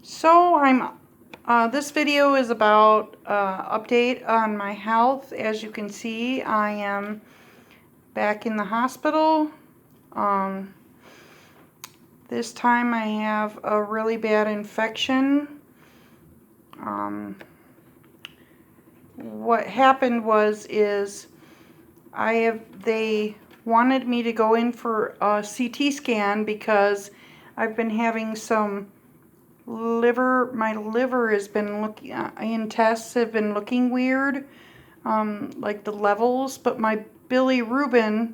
So this video is about update on my health. As you can see, I am back in the hospital. This time I have a really bad infection. What happened is they wanted me to go in for a CT scan because I've been having some my liver has been looking, in tests have been looking weird, like the levels, but my bilirubin,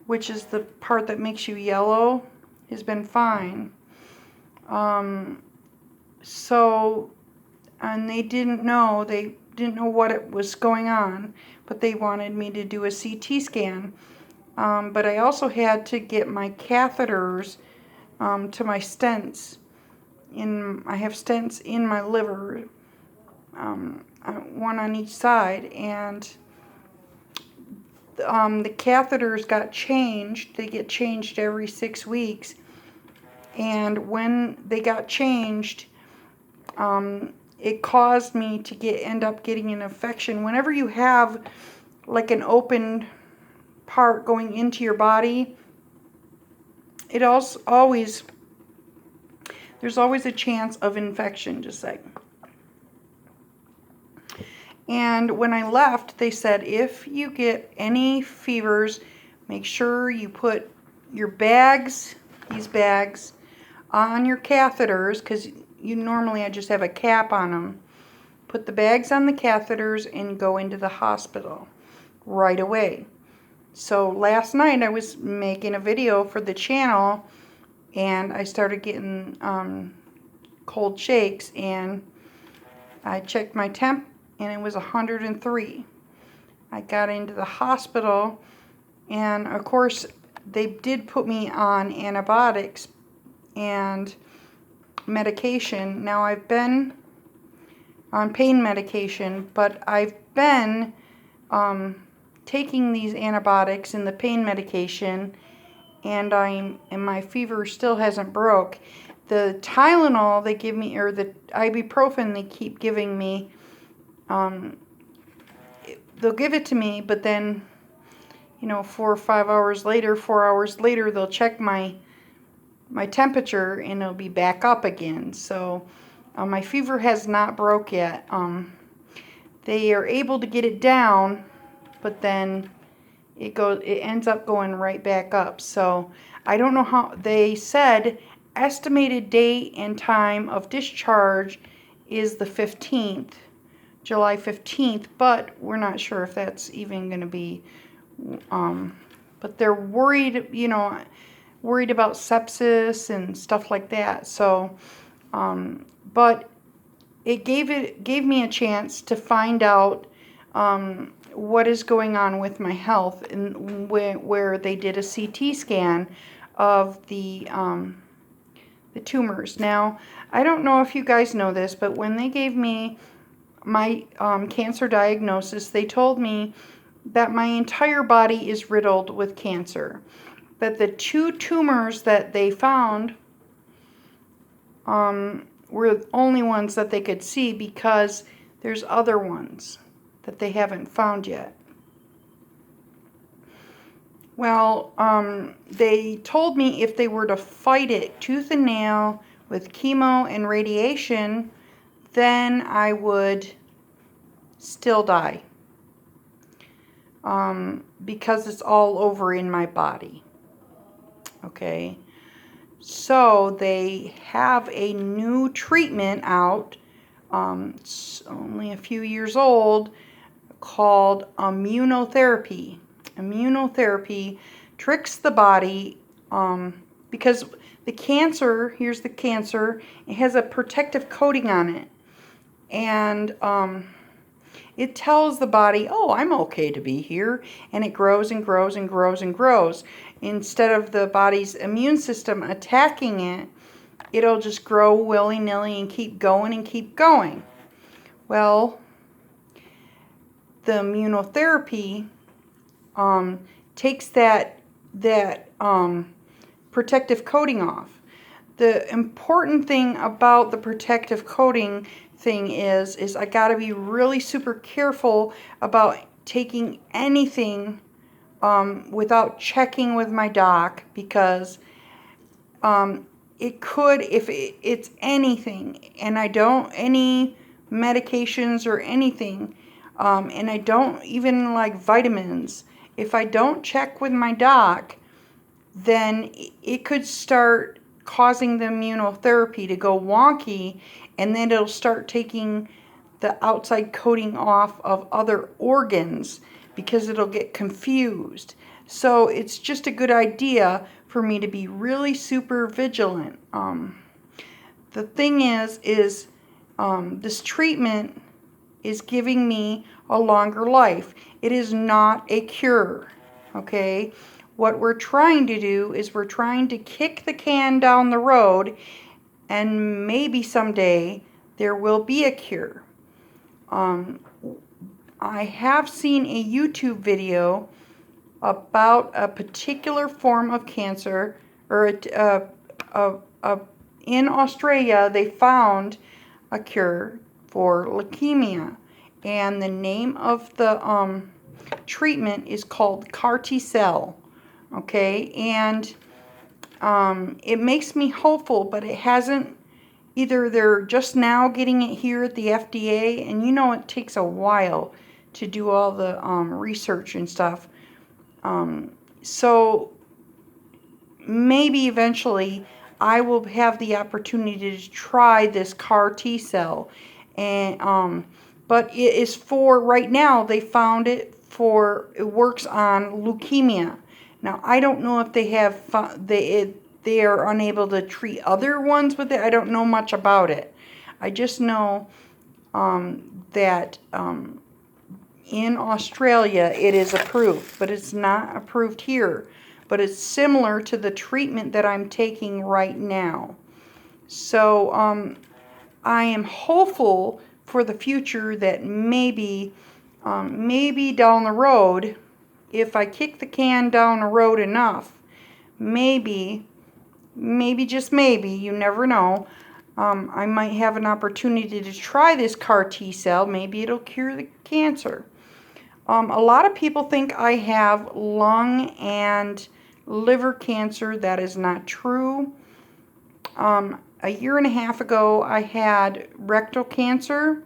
which is the part that makes you yellow, has been fine. And they didn't know what it was going on, but they wanted me to do a CT scan. But I also had to get my catheters to my stents. I have stents in my liver, one on each side, and the catheters got changed. They get changed every 6 weeks, and when they got changed, it caused me to end up getting an infection. Whenever you have like an open part going into your body, it there's always a chance of infection, just like. And when I left, they said, if you get any fevers, make sure you put your these bags, on your catheters, because normally I just have a cap on them. Put the bags on the catheters and go into the hospital right away. So last night I was making a video for the channel, and I started getting cold shakes, and I checked my temp and it was 103. I got into the hospital, and of course they did put me on antibiotics and medication. Now I've been on pain medication, but I've been taking these antibiotics and the pain medication, and my fever still hasn't broke. The Tylenol they give me, or the ibuprofen they keep giving me, they'll give it to me, but then 4 or 5 hours later, 4 hours later, they'll check my temperature and it'll be back up again. So my fever has not broke yet. They are able to get it down, but then it ends up going right back up. So I don't know how. They said estimated date and time of discharge is the 15th, July 15th, but we're not sure if that's even going to be, but they're worried, worried about sepsis and stuff like that. So, but it gave me a chance to find out what is going on with my health, and where they did a CT scan of the tumors. Now, I don't know if you guys know this, but when they gave me my cancer diagnosis, they told me that my entire body is riddled with cancer. That the 2 tumors that they found were the only ones that they could see, because there's other ones that they haven't found yet. Well, they told me if they were to fight it tooth and nail with chemo and radiation, then I would still die, because it's all over in my body. Okay, so they have a new treatment out, it's only a few years old, called immunotherapy. Immunotherapy tricks the body, because the cancer, here's the cancer, it has a protective coating on it, and it tells the body, oh, I'm okay to be here, and it grows and grows and grows and grows. Instead of the body's immune system attacking it, it'll just grow willy-nilly and keep going and keep going. Well, the immunotherapy takes that protective coating off. the important thing about the protective coating thing is I got to be really super careful about taking anything without checking with my doc, because it could, if it's anything, and I don't, any medications or anything, and I don't even like vitamins, if I don't check with my doc, then it could start causing the immunotherapy to go wonky, and then it'll start taking the outside coating off of other organs because it'll get confused. So it's just a good idea for me to be really super vigilant. The thing is this treatment is giving me a longer life. It is not a cure, okay? What we're trying to do is we're trying to kick the can down the road, and maybe someday there will be a cure. I have seen a YouTube video about a particular form of cancer, or in Australia they found a cure for leukemia, and the name of the treatment is called CAR T-cell. Okay, and it makes me hopeful, but it hasn't, either they're just now getting it here at the FDA, and you know it takes a while to do all the research and stuff. So maybe eventually I will have the opportunity to try this CAR T-cell, and but it is for, right now they found it for, it works on leukemia. Now I don't know if they have they are unable to treat other ones with it. I don't know much about it. I just know that in Australia it is approved, but it's not approved here. But it's similar to the treatment that I'm taking right now. So I am hopeful for the future that maybe down the road, if I kick the can down the road enough, maybe just maybe, you never know, I might have an opportunity to try this CAR T-cell. Maybe it'll cure the cancer. A lot of people think I have lung and liver cancer. That is not true. A year and a half ago, I had rectal cancer.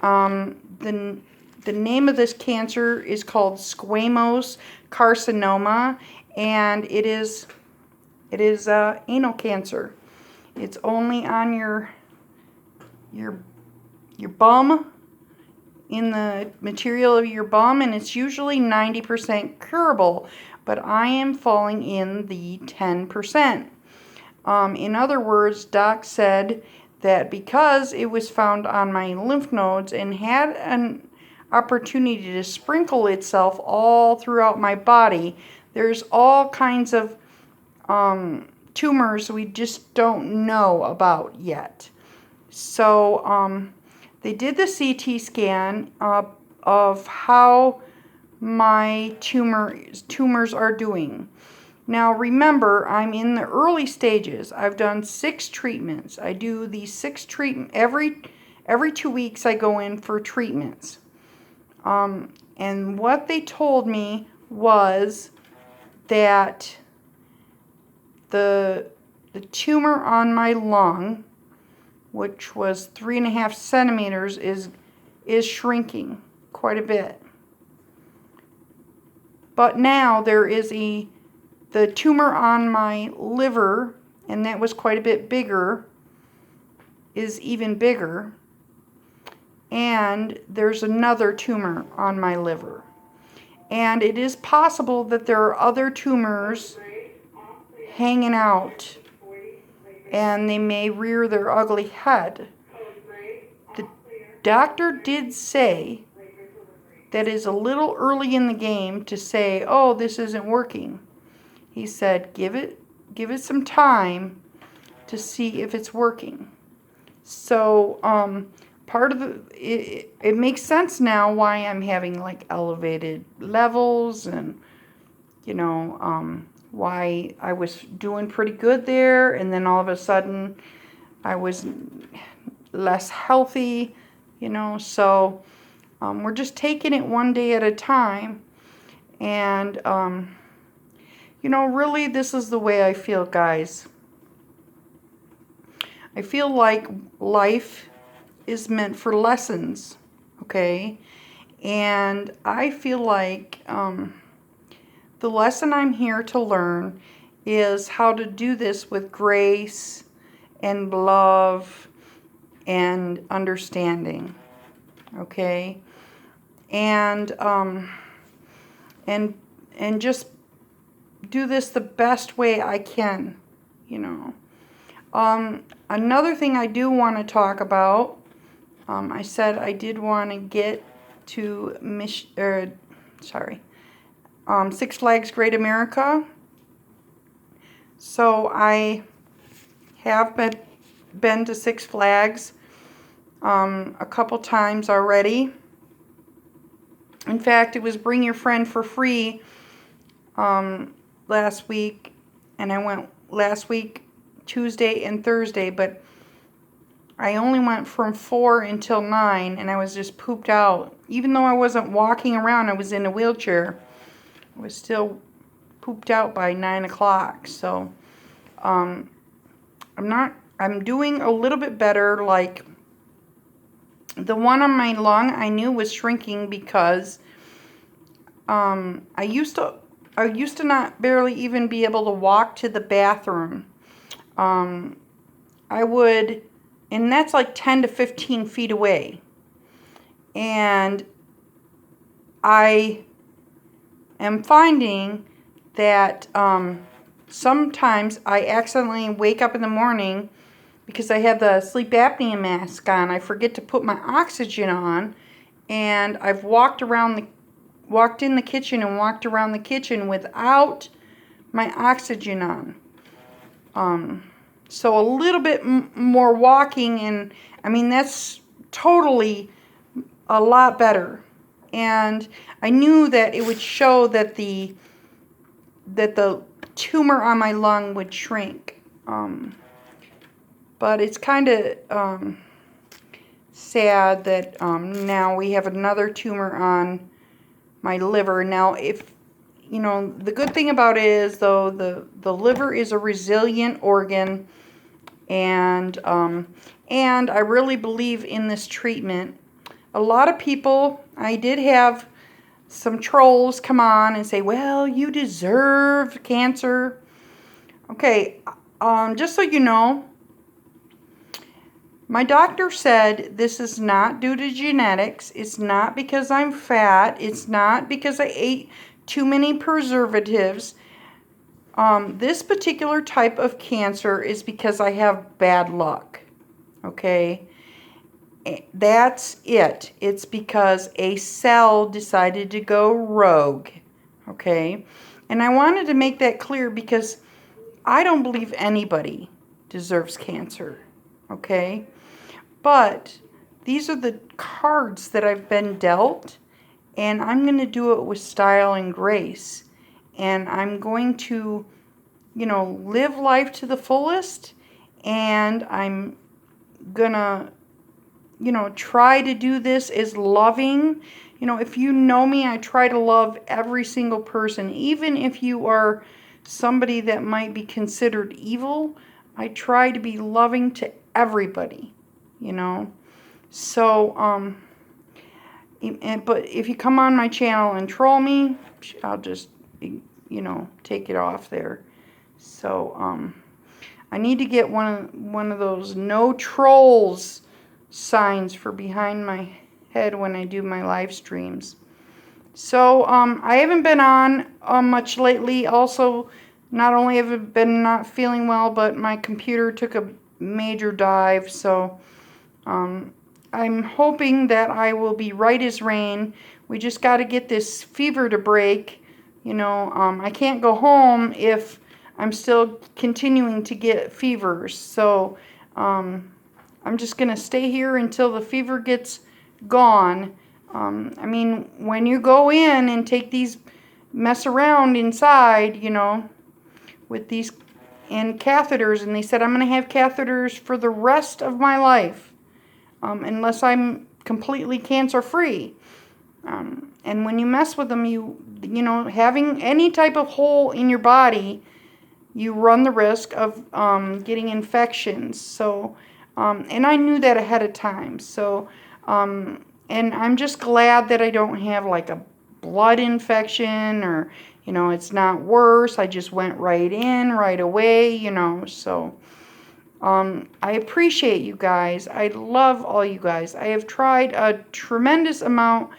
The name of this cancer is called squamous carcinoma, and it is anal cancer. It's only on your bum, in the material of your bum, and it's usually 90% curable, but I am falling in the 10%. In other words, Doc said that because it was found on my lymph nodes and had an opportunity to sprinkle itself all throughout my body, there's all kinds of tumors we just don't know about yet. So they did the CT scan of how my tumors are doing. Now remember, I'm in the early stages. I've done 6 treatments. I do these 6 treatments every 2 weeks. I go in for treatments. And what they told me was that the tumor on my lung, which was 3.5 centimeters, is shrinking quite a bit. But now there is the tumor on my liver, and that was quite a bit bigger, is even bigger. And there's another tumor on my liver. And it is possible that there are other tumors hanging out, and they may rear their ugly head. The doctor did say that is a little early in the game to say, oh, this isn't working. He said, give it some time to see if it's working. So part of it makes sense now why I'm having like elevated levels, and why I was doing pretty good there, and then all of a sudden I was less healthy, you know. So we're just taking it one day at a time. And, you know, really this is the way I feel, guys. I feel like life is meant for lessons, okay? And I feel like the lesson I'm here to learn is how to do this with grace and love and understanding, okay? And just do this the best way I can, you know. Another thing I do want to talk about, I said I did want to get to Six Flags Great America. So I have been to Six Flags a couple times already. In fact, it was Bring Your Friend for Free last week, and I went last week Tuesday and Thursday, but I only went from 4 until 9, and I was just pooped out. Even though I wasn't walking around, I was in a wheelchair. I was still pooped out by 9 o'clock. So I'm doing a little bit better. Like the one on my lung, I knew was shrinking because I used to not barely even be able to walk to the bathroom. I would, and that's like 10 to 15 feet away. And I am finding that sometimes I accidentally wake up in the morning because I have the sleep apnea mask on. I forget to put my oxygen on, and I've walked in the kitchen and walked around the kitchen without my oxygen on. So a little bit more walking, and I mean that's totally a lot better. And I knew that it would show that the tumor on my lung would shrink. But it's kind of sad that now we have another tumor on my liver. Now, if you know, the good thing about it is, though, the liver is a resilient organ, and I really believe in this treatment. A lot of people, I did have some trolls come on and say, well, you deserve cancer. Okay, just so you know, my doctor said this is not due to genetics. It's not because I'm fat. It's not because I ate too many preservatives. This particular type of cancer is because I have bad luck. Okay? That's it. It's because a cell decided to go rogue. Okay? And I wanted to make that clear because I don't believe anybody deserves cancer. Okay? But these are the cards that I've been dealt, and I'm going to do it with style and grace. And I'm going to, you know, live life to the fullest, and I'm going to, you know, try to do this as loving. You know, if you know me, I try to love every single person. Even if you are somebody that might be considered evil, I try to be loving to everybody, you know. So, but if you come on my channel and troll me, I'll just, you know, take it off there. So, I need to get one of those no trolls signs for behind my head when I do my live streams. So, I haven't been on much lately. Also, not only have I been not feeling well, but my computer took a major dive. So, I'm hoping that I will be right as rain. We just got to get this fever to break. You know, I can't go home if I'm still continuing to get fevers. So, I'm just going to stay here until the fever gets gone. I mean, when you go in and take these, mess around inside, you know, with these and catheters, and they said I'm going to have catheters for the rest of my life, unless I'm completely cancer free. And when you mess with them, you know, having any type of hole in your body, you run the risk of getting infections. So, and I knew that ahead of time. So, and I'm just glad that I don't have like a blood infection, or, you know, it's not worse. I just went right in right away, you know. So, I appreciate you guys. I love all you guys. I have tried a tremendous amount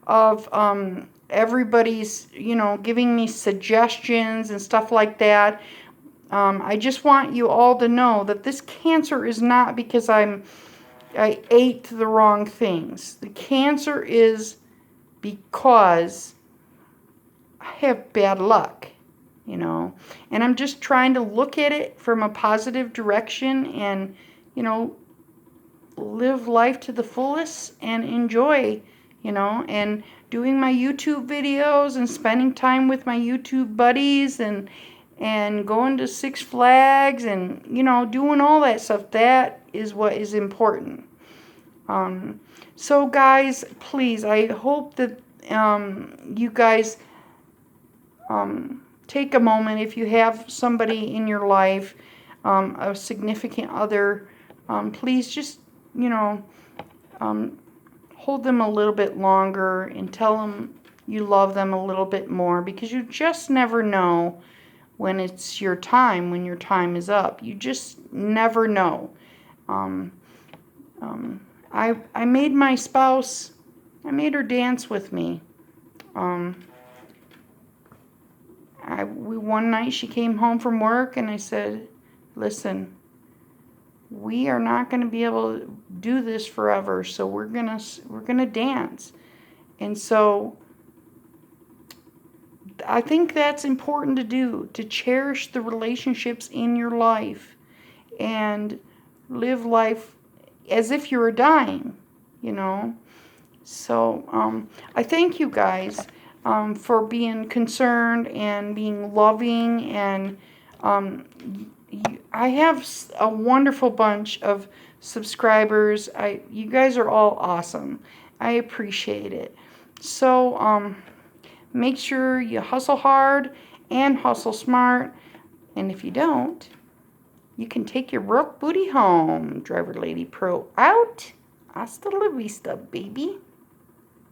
of everybody's, you know, giving me suggestions and stuff like that. I just want you all to know that this cancer is not because I ate the wrong things. The cancer is because I have bad luck, you know. And I'm just trying to look at it from a positive direction and, you know, live life to the fullest and enjoy, you know, and doing my YouTube videos and spending time with my YouTube buddies and going to Six Flags and, you know, doing all that stuff. That is what is important. So guys, please, I hope that you guys take a moment, if you have somebody in your life, a significant other, please just, you know, hold them a little bit longer and tell them you love them a little bit more, because you just never know when it's your time, when your time is up. You just never know. I made my spouse, I made her dance with me. One night she came home from work and I said, listen, we are not going to be able to do this forever, so we're gonna dance. And so I think that's important to do, to cherish the relationships in your life and live life as if you were dying, you know. So I thank you guys for being concerned and being loving, and I have a wonderful bunch of subscribers. You guys are all awesome. I appreciate it. So make sure you hustle hard and hustle smart. And if you don't, you can take your broke booty home. Driver Lady Pro out. Hasta la vista, baby.